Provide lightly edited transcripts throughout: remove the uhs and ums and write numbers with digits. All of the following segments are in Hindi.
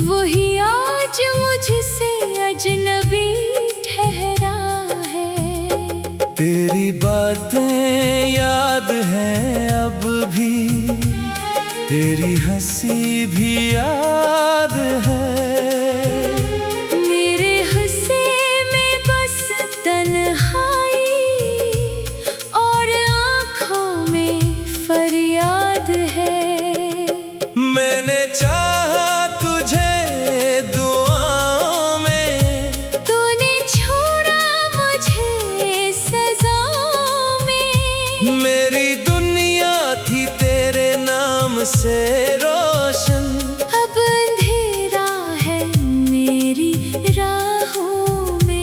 वही आज मुझसे अजनबी ठहरा है। तेरी बातें याद हैं अब भी, तेरी हंसी भी याद है। मेरे हंसे में बस तन्हाई और आँखों में फरियाद है। मैंने चाहा तुझे दुआओं में, तूने छोड़ा मुझे सजाओं में। मेरी दुनिया थी तेरे नाम से रोशन, अब अंधेरा है मेरी राहों में।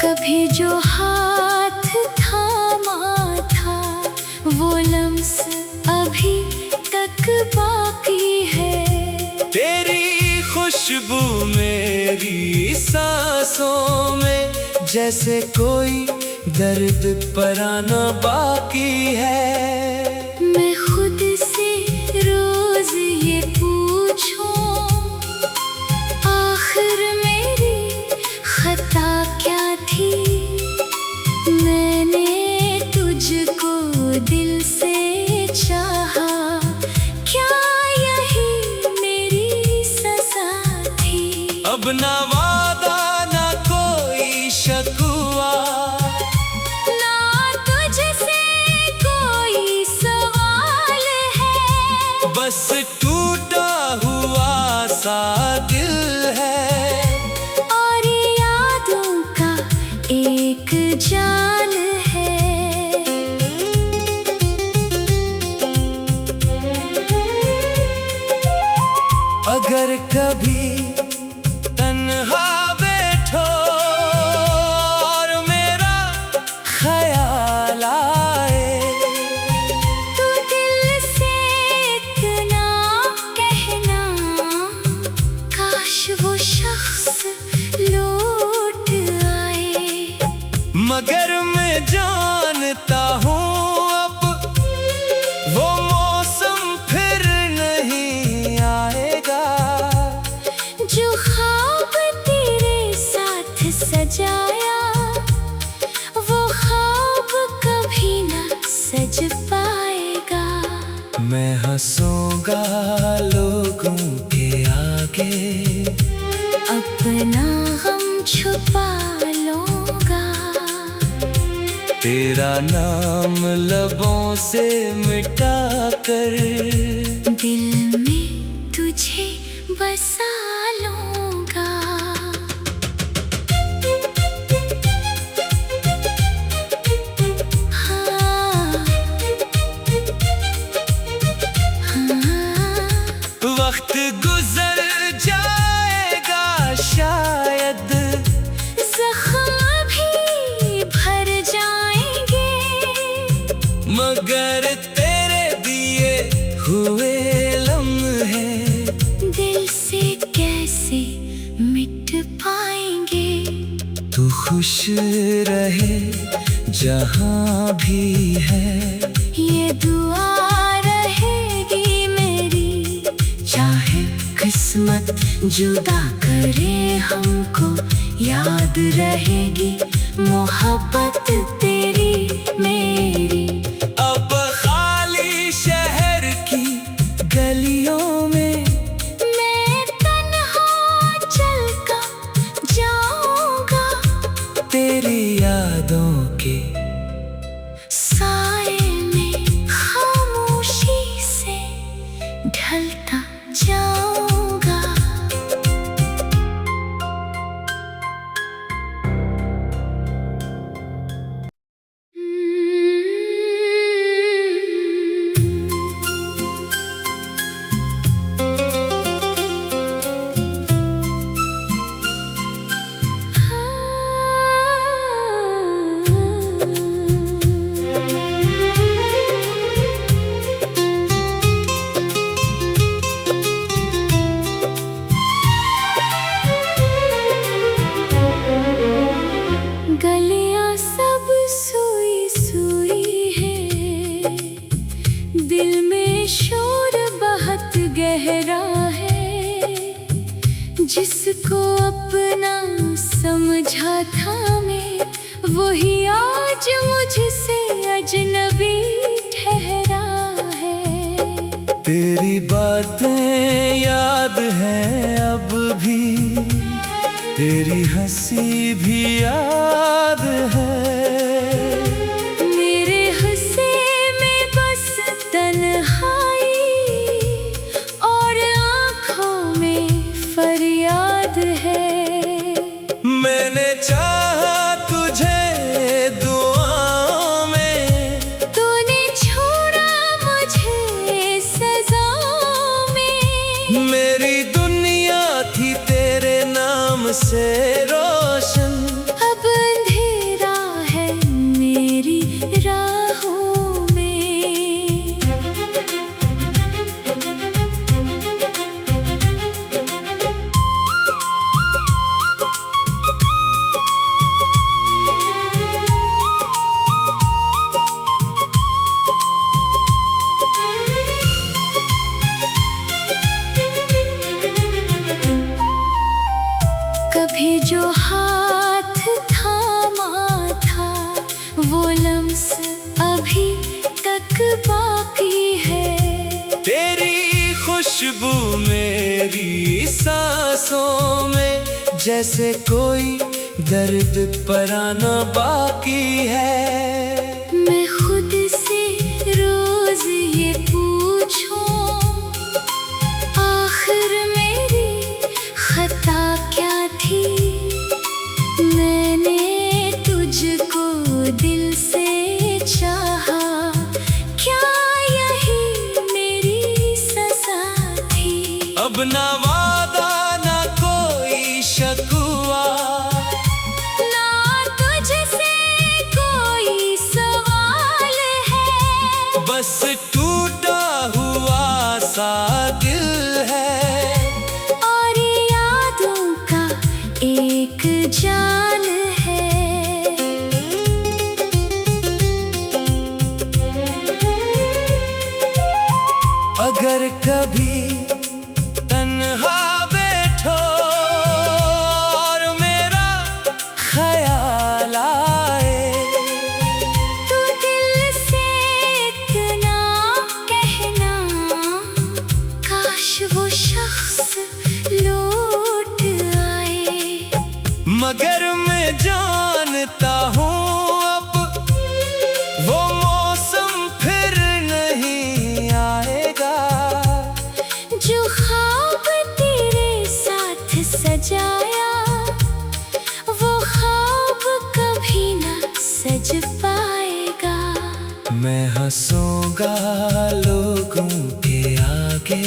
कभी जो हाथ थामा था वो लम्स अभी तक बाकी है। तेरी खुशबू मेरी सांसों में, जैसे कोई दर्द पराना बाकी है। मैं खुद से रोज ये पूछूं, आखिर मेरी खता क्या थी। मैंने तुझको दिल से चाहा, क्या यही मेरी सजा थी। अब ना वादा ना कोई शकवा, ना तुझसे कोई सवाल है। बस टूटा हुआ सा दिल है। और यादों का एक जाल है। अगर कभी तन्हा बैठो और मेरा ख्याल आए, तू दिल से इतना कहना, काश वो शख्स लौट आए। मगर मैं जानता हूँ अब वो मौसम फिर नहीं आएगा। जो ख्वाब तेरे साथ सजाया, वो ख्वाब कभी न सज पाएगा। मैं हंसूंगा लोगों के आगे, अपना गम छुपा लूंगा। तेरा नाम लबों से मिटा कर दिल में तुझे बसा लूंगा। हाँ, हाँ। वक्त गुजर जाएगा शायद, ज़ख्म भी भर जाएंगे, मगर तेरे दिए हुए लम्हे दिल से कैसे मिट पाएंगे। तू खुश रहे जहाँ भी है, ये दुआ रहेगी मेरी। चाहे किस्मत जुदा करे हमको, याद रहेगी मोहब्बत तेरी मेरी। अब खाली शहर की गलियों में मैं तन्हा चल कर जाऊंगा, तेरी यादों के साए में खामोशी से ढलता जाऊंगा। जिसको अपना समझा था मैं, वही आज मुझसे अजनबी ठहरा है। तेरी बातें याद हैं अब भी, तेरी हंसी भी याद है। मेरे हंसे में बस तन्हाई और आँखों में फरियाद है। मैंने चाहा तुझे दुआओं में, तूने छोड़ा मुझे सजाओं में। मेरी दुनिया थी तेरे नाम से रोशन, अब अंधेरा है मेरी राहों में। कभी जो हाथ थामा था, वो लम्स अभी तक बाकी है। तेरी खुशबू मेरी सांसों में, जैसे कोई दर्द पराना बाकी है। मैं खुद से रोज ये पूछूं, आखिर मेरी खता क्या थी। मैंने तुझको दिल से चाहा, क्या यही मेरी सजा थी। अब ना वादा ना कोई शकवा, ना तुझसे कोई सवाल है। बस टूटा हुआ सा दिल है। और यादों का एक जाल है। अगर कभी तन्हा बैठो और मेरा ख्याल आए, तू दिल से इतना कहना, काश वो शख्स लौट आए। मगर मैं जानता हूँ अब वो मौसम फिर नहीं आएगा। जो ख्वाब तेरे साथ सजाया, वो ख्वाब कभी ना सज पाएगा। मैं हंसूंगा लोगों के आगे,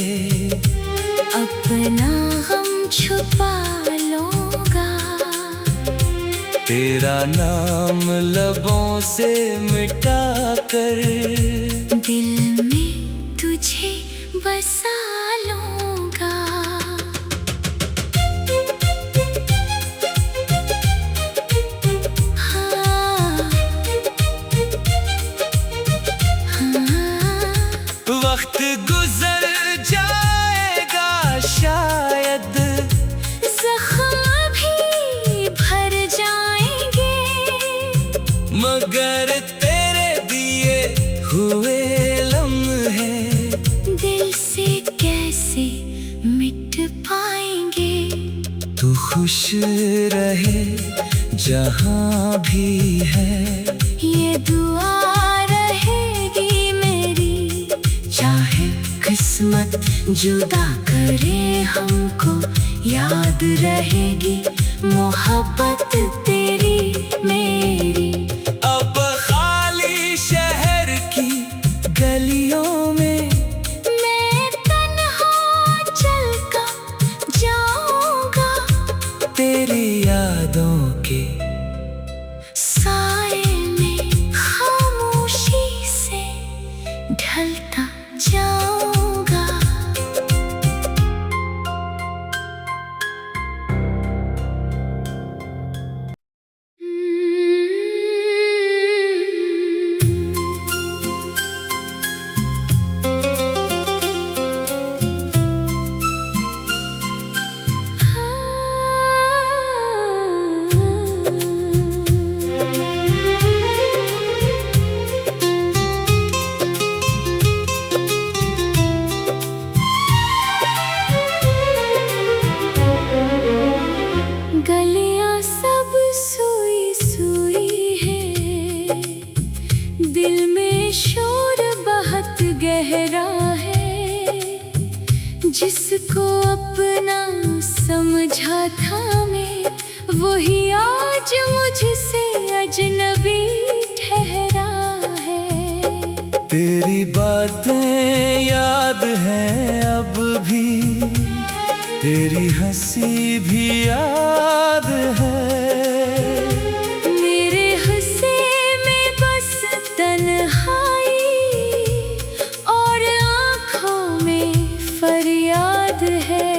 अपना गम छुपा लूंगा। तेरा नाम लबों से मिटा कर, दिल में तुझे बसा लूंगा। हाँ, हाँ। वक्त गुजर जाएगा शायद, जख्म भी भर जाएंगे, मगर तेरे दिए हुए लम्हे दिल से कैसे मिट पाएंगे। तू खुश रहे जहाँ भी है, ये दुआ रहेगी मेरी। चाहे किस्मत जुदा करे हमको, याद रहेगी मोहब्बत तेरी मेरी। अब खाली शहर की गलियों में मैं तन्हा चलकर जाऊंगा, तेरी यादों के साए में खामोशी से ढलता जाऊंगा। जिसको अपना समझा था मैं, वही आज मुझसे अजनबी ठहरा है। तेरी बातें याद हैं अब भी, तेरी हंसी भी याद है। मेरे हंसे में बस तन्हाई और आँखों में फरियाद है।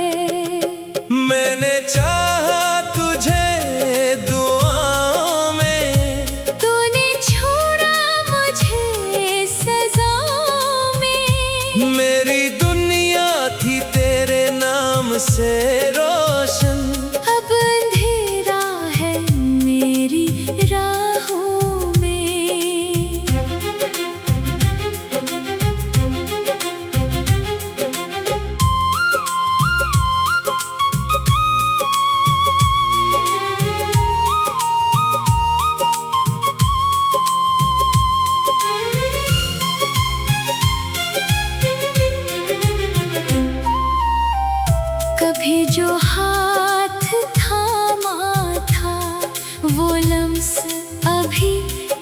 मैंने चाहा तुझे दुआओं में, तूने छोड़ा मुझे सजाओं में। मेरी दुनिया थी तेरे नाम से रोशन, अब अंधेरा है मेरी राहों में। कभी जो हाथ थामा था, वो लम्स अभी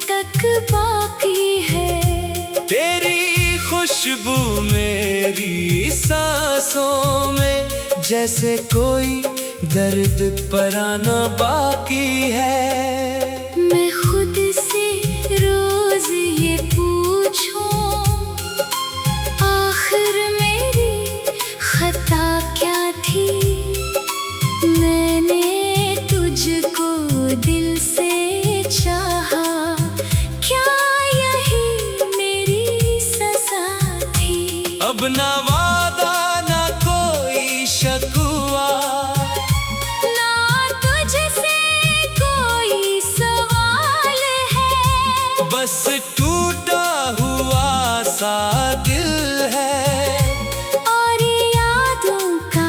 तक बाकी है। तेरी खुशबू मेरी सांसों में, जैसे कोई दर्द पराना बाकी है। मैं खुद से रोज ये पूछूं, आखिर मेरी खता क्या थी। मैंने तुझको दिल से चाहा, क्या यही मेरी सजा थी। अब ना वादा ना कोई शकवा, ना तुझसे कोई सवाल है। बस टूटा हुआ सा दिल है। और यादों का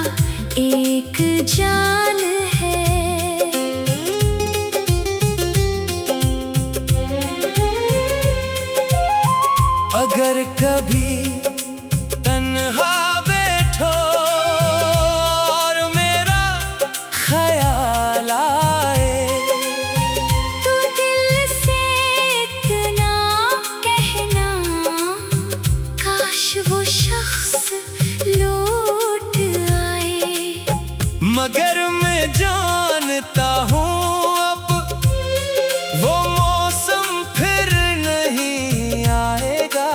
एक जाल है। अगर कभी तन्हा बैठो और मेरा ख्याल आए, तू दिल से इतना कहना, काश वो शख्स लौट आए। मगर मैं जानता हूँ अब वो मौसम फिर नहीं आएगा।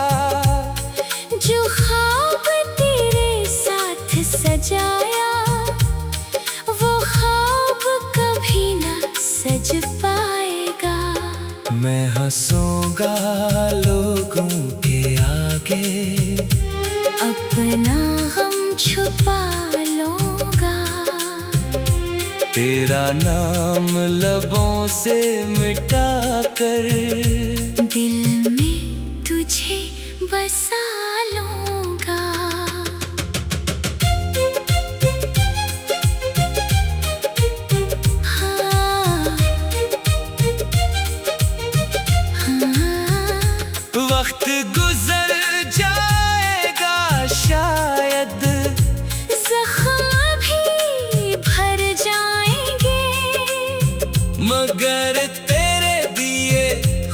जो ख्वाब तेरे साथ सजाया, वो ख्वाब कभी ना सज पाएगा। मैं हंसूंगा लोगों के आगे, अपना गम छुपा लूंगा। तेरा नाम लबों से मिटा कर, दिल में तुझे बसा लूंगा। हाँ, हाँ। वक्त गुजर जाएगा शायद, जख्म भी भर जाएंगे, मगर तेरे दिए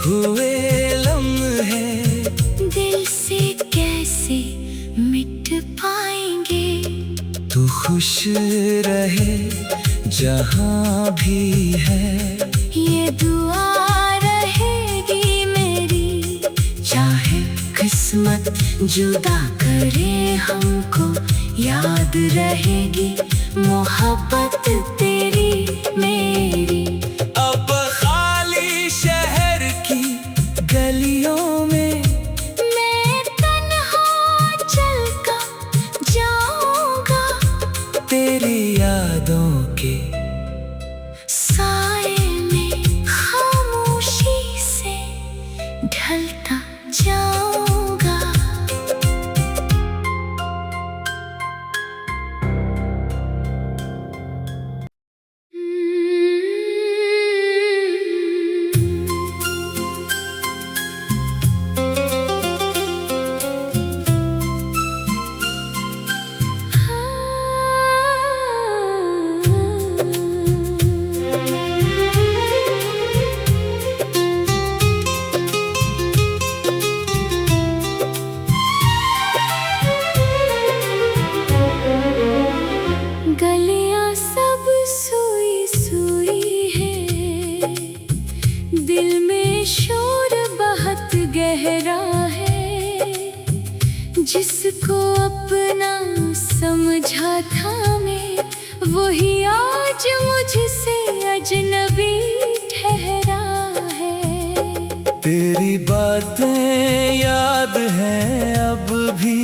हुए लम्हे दिल से कैसे मिट पाएंगे। तू खुश रहे जहाँ भी है, ये दुआ रहेगी मेरी। चाहे किस्मत जुदा करे हमको, याद रहेगी मोहब्बत तेरी मेरी। अब खाली शहर की गलियों में मैं तन्हा चल कर जाऊंगा, तेरी यादों के साए में खामोशी से ढलता जाऊं। जिसको अपना समझा था मैं, वही आज मुझसे अजनबी ठहरा है। तेरी बातें याद हैं अब भी,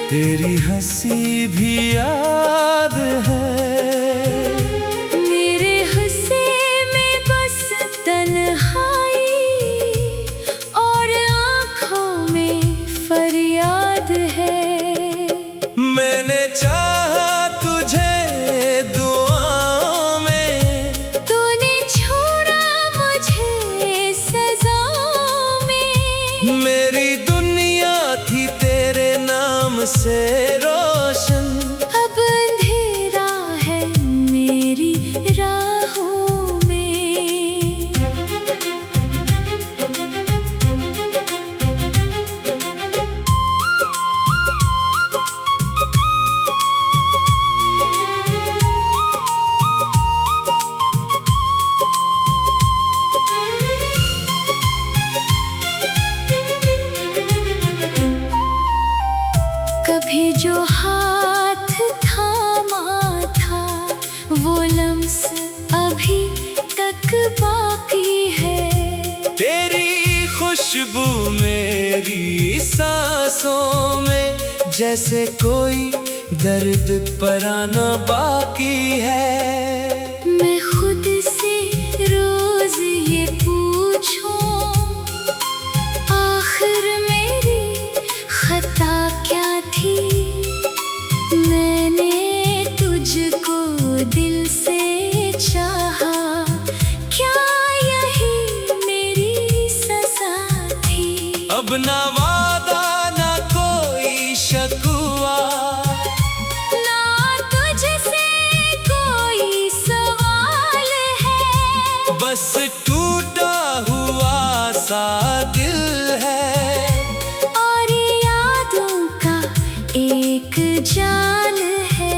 तेरी हंसी भी याद है। मेरे हंसे में बस तन्हाई और आँखों में फरियाद है। मैंने चाहा तुझे दुआओं में, तूने छोड़ा मुझे सजाओं में। मेरी दुनिया थी तेरे नाम से रोशन, अब अंधेरा है मेरी राहों में। कभी जो हाथ थामा था, वो लम्स अभी तक बाकी है। तेरी खुशबू मेरी सांसों में, जैसे कोई दर्द पराना बाकी है। मैं खुद से रोज ये पूछूं, आखिर मेरी खता क्या थी। मैंने तुझको दिल से चाहा, क्या यही मेरी सजा थी। अब ना वादा ना कोई शकवा, ना तुझसे कोई सवाल है। बस टूटा हुआ सा दिल है। और यादों का एक जाल है।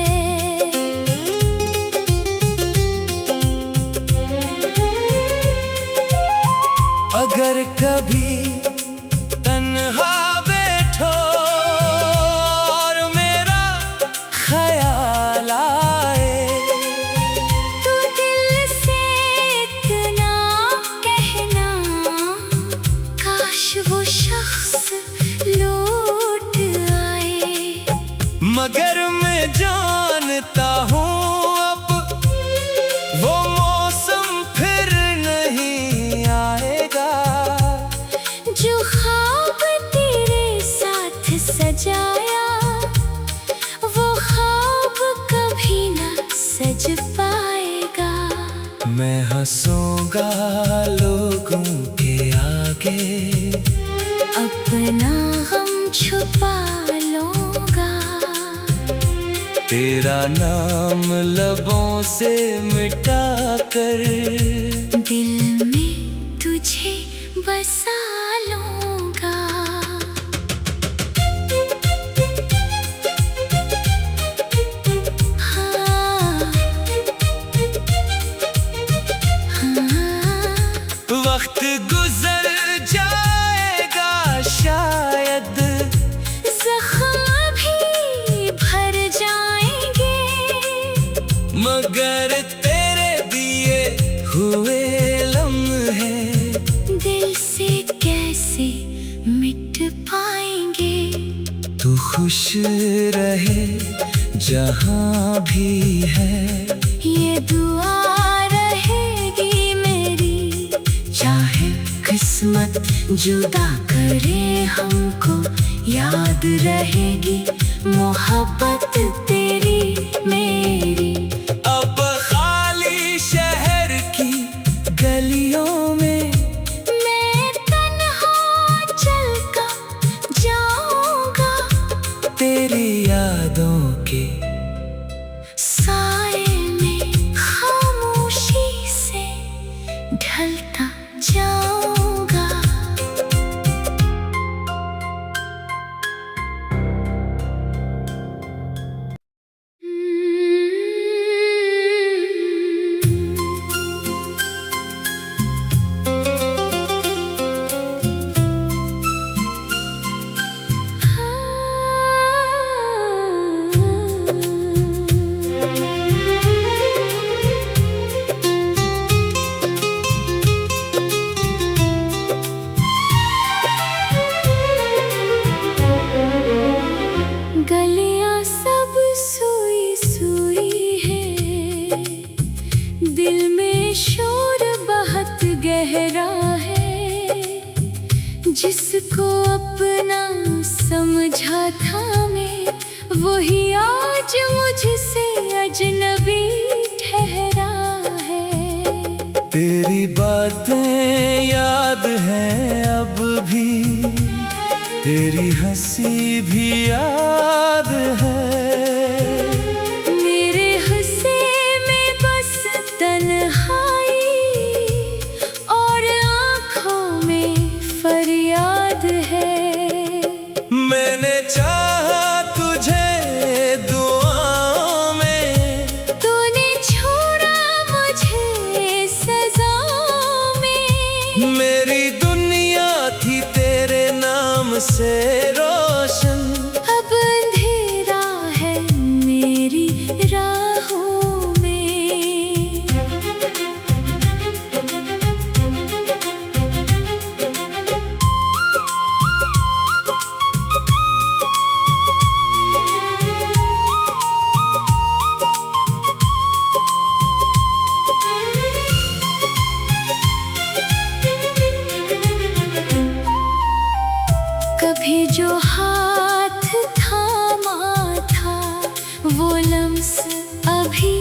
अगर कभी तन्हा बैठो और मेरा ख्याल आए, तू दिल से इतना कहना, काश वो शख्स लौट आए। मगर मैं जानता हूँ अब वो मौसम फिर नहीं आएगा। जो ख्वाब तेरे साथ सजाया, वो ख्वाब कभी ना सज पाएगा। मैं हंसूंगा लोगों के आगे, अपना गम छुपा लूंगा। तेरा नाम लबों से मिटा कर, दिल में तुझे बसा लूंगा। हाँ, हाँ। वक्त गुजर जाएगा शायद, जख्म भी भर जाएंगे, मगर तेरे दिए हुए लम्हे दिल से कैसे मिट पाएंगे। तू खुश रहे जहाँ भी है, ये दुआ रहेगी मेरी। चाहे किस्मत जुदा करे हमको, याद रहेगी मोहब्बत तेरी मेरी। अब खाली शहर की गलियों में मैं तन्हा चल कर जाऊंगा, तेरी यादों के साए में खामोशी से ढलता जाऊंगा। वही आज मुझसे अजनबी ठहरा है। तेरी बातें याद हैं अब भी, तेरी हंसी भी याद है। मेरे हंसे में बस तन्हाई और आँखों में फरियाद है। मैंने चाहा तुझे दुआओं में, तूने छोड़ा मुझे सजाओं में। मेरी दुनिया थी तेरे नाम से रोशन, अब अंधेरा है मेरी राहों में। कभी जो हाथ थामा था वो लम्स अभी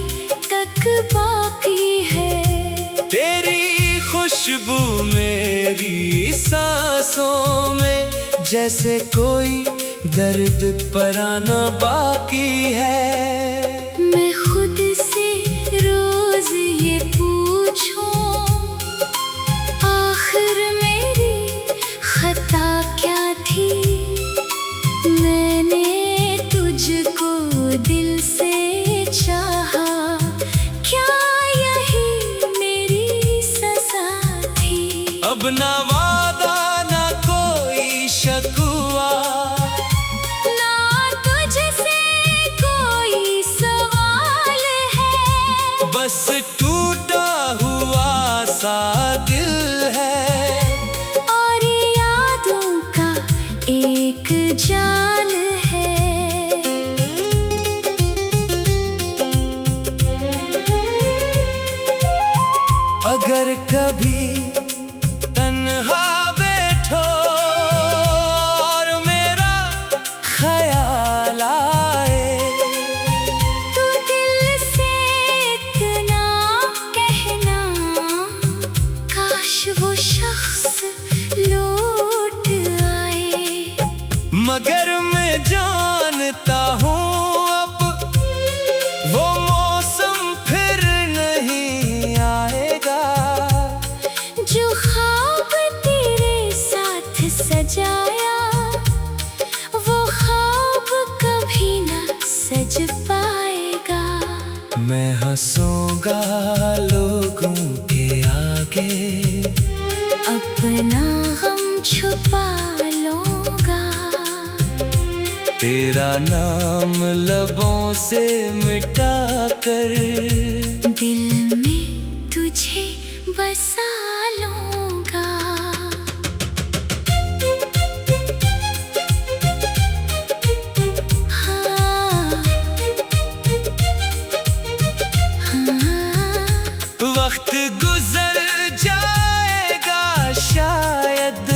तक बाकी है। तेरी खुशबू मेरी सांसों में, जैसे कोई दर्द पराना बाकी है। मैं खुद से रोज ये पूछूं, आखिर मेरी खता क्या थी। मैंने तुझको दिल से चाहा, क्या यही मेरी सजा थी। अब ना वादा ना कोई शकवा, ना तुझसे कोई सवाल है। बस टूटा हुआ सा दिल है। और यादों का एक जाल है। अगर कभी तन्हा बैठो और मेरा ख्याल आए, तू दिल से इतना कहना, काश वो शख्स लौट आए। मगर मैं जानता हूँ अब वो मौसम फिर नहीं आएगा। जो ख्वाब तेरे साथ सजाया, वो ख्वाब कभी ना सज पाएगा। मैं हंसूंगा लोगों के आगे, अपना गम छुपा लूंगा। तेरा नाम लबों से मिटा कर दिल में तुझे बसा लूंगा। हाँ, हाँ। वक्त गुजर जाएगा शायद,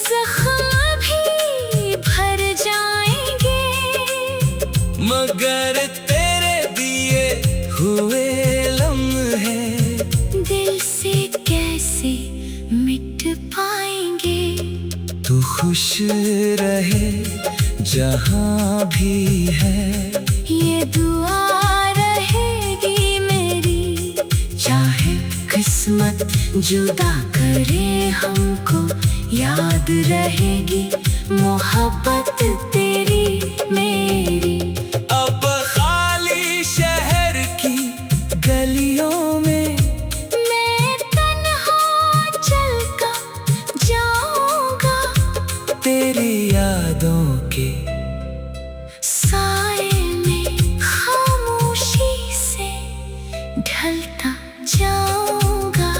जख्म भी भर जाएंगे, मगर तेरे दिए हुए लम्हे दिल से कैसे मिट पाएंगे। तू खुश रहे जहाँ भी है, ये दुआ रहेगी मेरी। चाहे किस्मत जुदा करे हमको, याद रहेगी मोहब्बत तेरी मेरी। अब खाली शहर की गलियों में मैं तन्हा चल कर जाऊंगा, तेरी यादों के साए में खामोशी से ढलता जाऊंगा।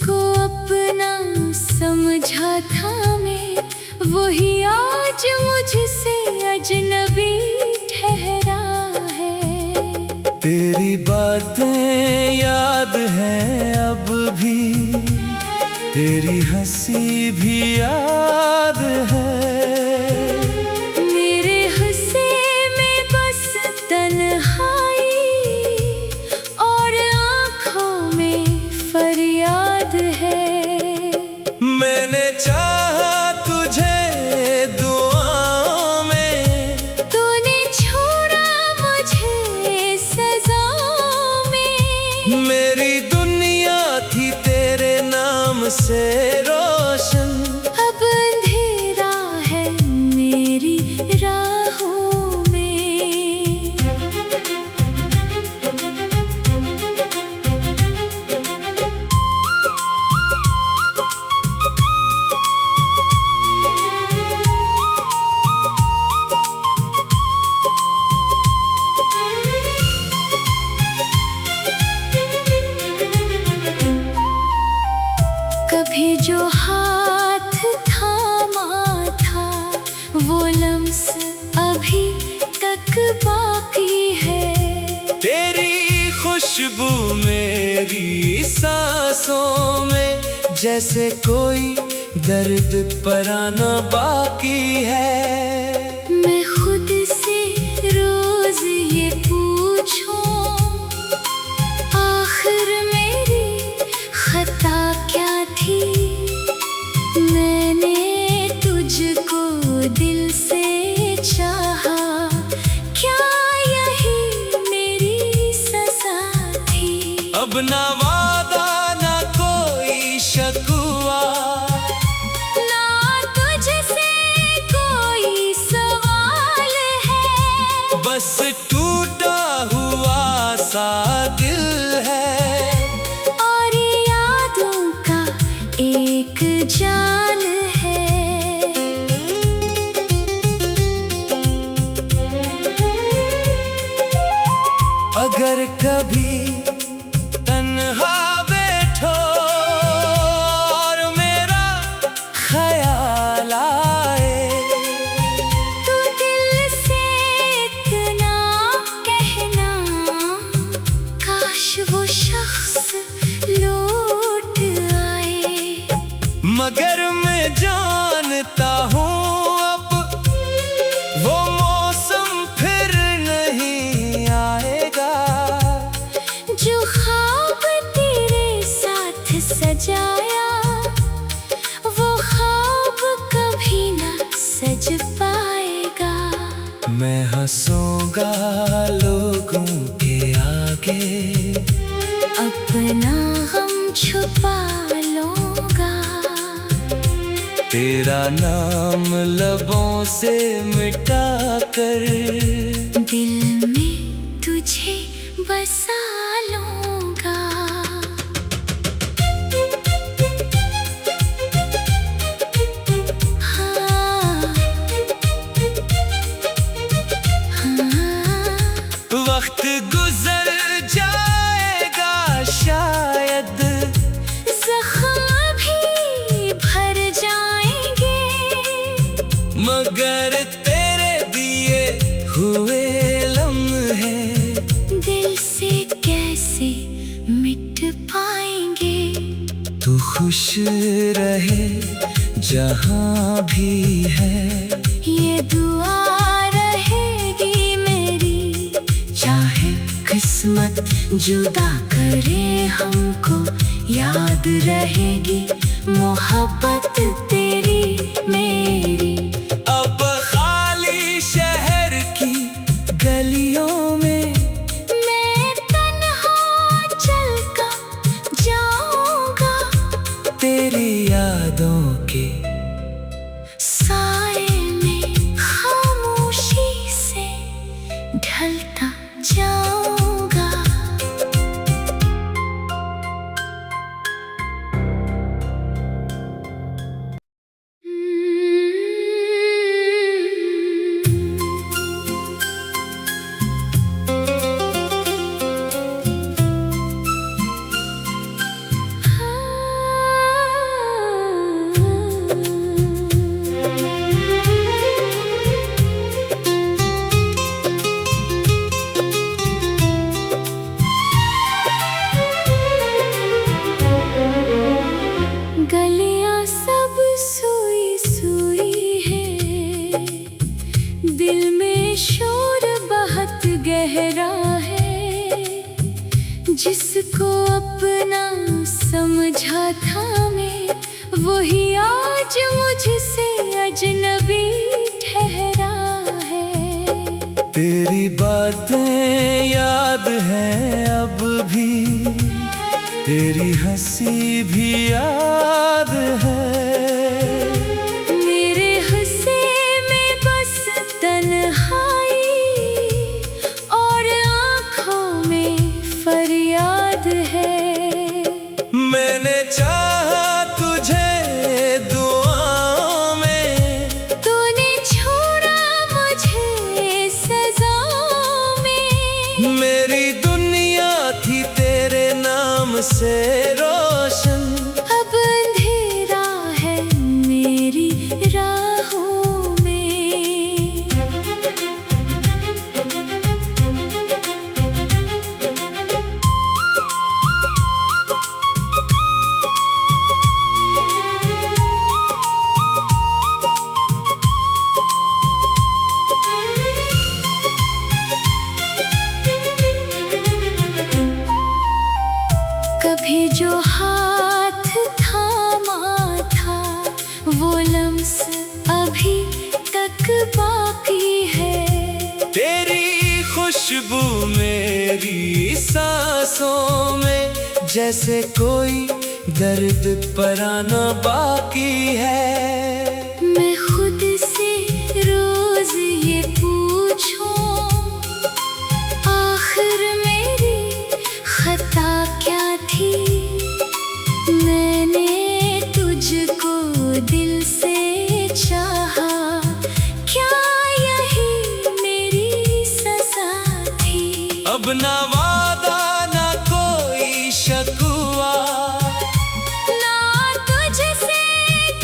जिसको अपना समझा था मैं, वही आज मुझसे अजनबी ठहरा है। तेरी बातें याद हैं अब भी, तेरी हंसी भी याद है। मेरे हंसे में बस तन्हाई और आँखों में फरियाद है। मैंने चाहा तुझे दुआओं में, तूने छोड़ा मुझे सजाओं में। मेरी दुनिया थी तेरे नाम से रोशन, अब अंधेरा है मेरी राहों में। कभी जो हाथ थामा था, वो लम्स अभी तक बाकी है। तेरी खुशबू मेरी सांसों में, जैसे कोई दर्द पराना बाकी है। मैं खुद से रोज ये पूछूं, आखिर मेरी खता क्या थी। मैंने तुझको दिल से चाहा, क्या यही मेरी सजा थी। अब ना वादा ना कोई शकवा, ना तुझसे कोई सवाल है, बस टूटा हुआ सा दिल है। और यादों का एक जाल है। अगर कभी तन्हा बैठो और मेरा ख्याल आए, तू दिल से इतना कहना, काश वो शख्स लौट आए। मगर मैं जानता हूँ अब वो मौसम फिर नहीं आएगा। जो ख्वाब तेरे साथ सजाया, वो ख्वाब कभी ना सज पाएगा। मैं हंसूंगा लोगों के आगे, अपना गम छुपा लूंगा। तेरा नाम लबों से मिटा कर, दिल में तुझे बसा लूंगा। हाँ, हाँ, वक्त गुजर जाएगा शायद, ज़ख्म भी भर जाएंगे, मगर तेरे दिए हुए लम्हे दिल से कैसे मिट पाएंगे। तू खुश रहे जहाँ भी है, ये दुआ रहेगी मेरी, चाहे किस्मत जुदा करे हमको, याद रहेगी मोहब्बत तेरी मेरी। अब खाली शहर की गलियों में मैं तन्हा चल कर जाऊंगा, तेरी यादों के साए में खामोशी से ढलता जाऊंगा। समझा था मैं, वही आज मुझसे अजनबी ठहरा है। तेरी बातें याद हैं अब भी, तेरी हंसी भी याद है। मेरे हुस्से में बस तन्हाई और आँखों में फरियाद है। मैंने चाहा तुझे दुआओं में, तूने छोड़ा मुझे सजाओं में। मेरी दुनिया थी तेरे नाम से रोशन, अब अंधेरा है मेरी राहों में। कभी जो हाथ थामा था, वो लम्स अभी तक बाकी है। तेरी खुशबू मेरी सांसों में, जैसे कोई दर्द पराना बाकी है। मैं खुद से रोज ये पूछूं, आखिर मेरी खता क्या थी। मैंने तुझको दिल से चाहा, क्या यही मेरी सजा थी। अब ना वादा ना कोई शकवा, ना तुझसे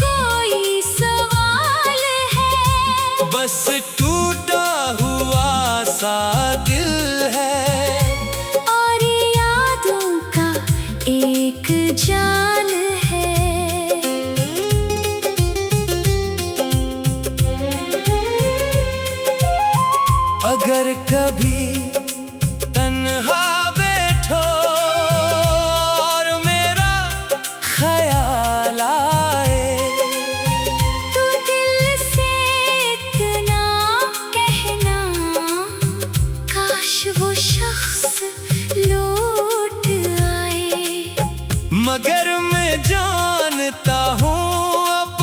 कोई सवाल है। बस टूटा हुआ सा दिल है। और यादों का एक जाल है। अगर कभी तन्हा बैठो और मेरा ख्याल आए, तू दिल से इतना कहना, काश वो शख्स लौट आए। मगर मैं जानता हूँ अब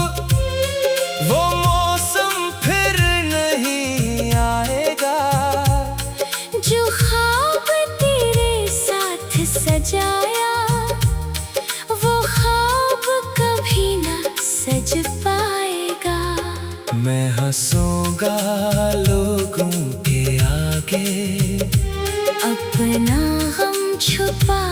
वो मौसम फिर नहीं आएगा। जो ख्वाब तेरे साथ सजाया, वो ख्वाब कभी ना सज पाएगा। मैं हंसूंगा लोगों के आगे, अपना गम छुपा